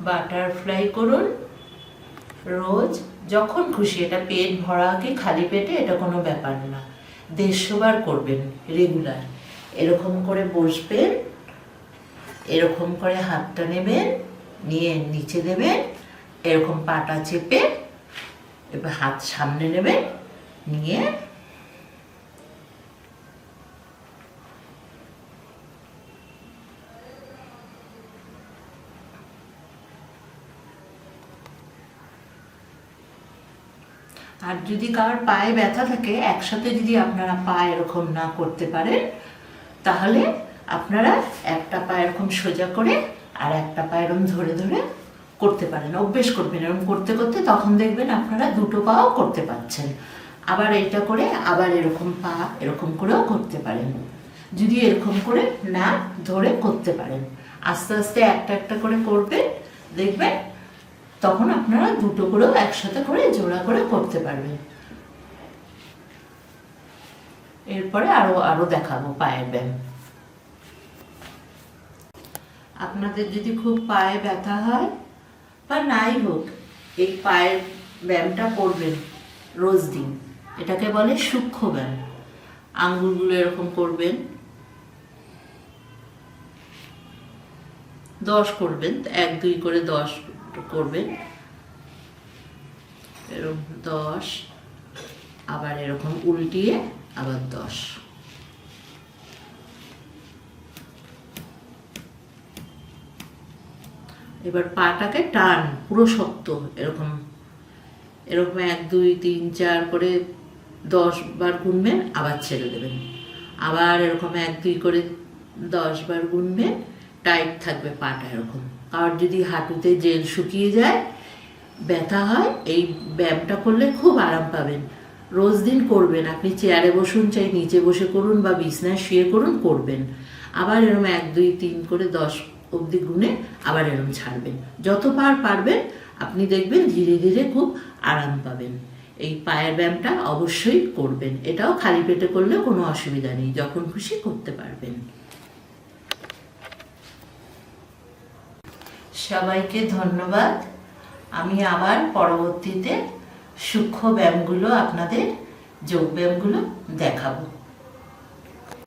Butterfly করুন রোজ যখন খুশি। এটা পেট ভরা কি খালি পেটে এটা কোনো ব্যাপার না, 150 বার করবেন রেগুলার। এরকম করে বসবেন, এরকম করে হাতটা নেবেন, নিয়ে নিচে দেবেন, এরকম পাটা চেপে এবার হাত সামনে নেবেন, নিয়ে আর যদি কারোর পায়ে ব্যথা থাকে, একসাথে যদি আপনারা পা এরকম না করতে পারেন, তাহলে আপনারা একটা পা এরকম সোজা করে আর একটা পা এরকম ধরে ধরে করতে পারেন। অভ্যেস করবেন এরকম করতে করতে, তখন দেখবেন আপনারা দুটো পাও করতে পারছেন। আবার এটা করে আবার এরকম পা এরকম করেও করতে পারেন, যদি এরকম করে না ধরে করতে পারেন। আস্তে আস্তে একটা একটা করে করবেন, দেখবেন তখন আপনারা দুটো করেও একসাথে করে জোড়া করে করতে পারবেন। এরপরে আরো দেখাবো পায়ের ব্যায়াম। আপনাদের যদি খুব পায়ে ব্যথা হয় বা নাই হোক, এই পায়ের ব্যায়ামটা করবেন রোজ দিন। এটাকে বলে সূক্ষ্ম ব্যায়াম। আঙ্গুলগুলো এরকম করবেন, 10 করবেন, 1 2 করে 10 করবেন, এরকম 10, আবার এরকম উল্টিয়ে আবার 10। এবার পাটাকে টান পুরো শক্ত, এরকম এরকম 1 2 3 4 করে 10 বার গুনবেন, আবার ছেড়ে দেবেন। আবার এরকম 1 2 করে 10 বার গুনবেন, টাইট থাকবে পাটা এরকম। আর যদি হাঁটুতে জেল শুকিয়ে যায়, ব্যথা হয়, এই ব্যায়ামটা করলে খুব আরাম পাবেন। রোজ দিন করবেন। আপনি চেয়ারে বসুন, চাই নিচে বসে করুন বা বিছনায় শুয়ে করুন, করবেন। আবার এরকম 1 2 3 করে 10 অবধি গুনে আবার এরকম ছাড়বেন। যতবার পারবেন আপনি দেখবেন ধীরে ধীরে খুব আরাম পাবেন। এই পায়ের ব্যায়ামটা অবশ্যই করবেন। এটাও খালি পেটে করলে কোনো অসুবিধা নেই, যখন খুশি করতে পারবেন। সবাইকে ধন্যবাদ। আমি আবার পরবর্তীতে সূক্ষ্ম ব্যায়ামগুলো আপনাদের যোগ ব্যায়ামগুলো দেখাবো।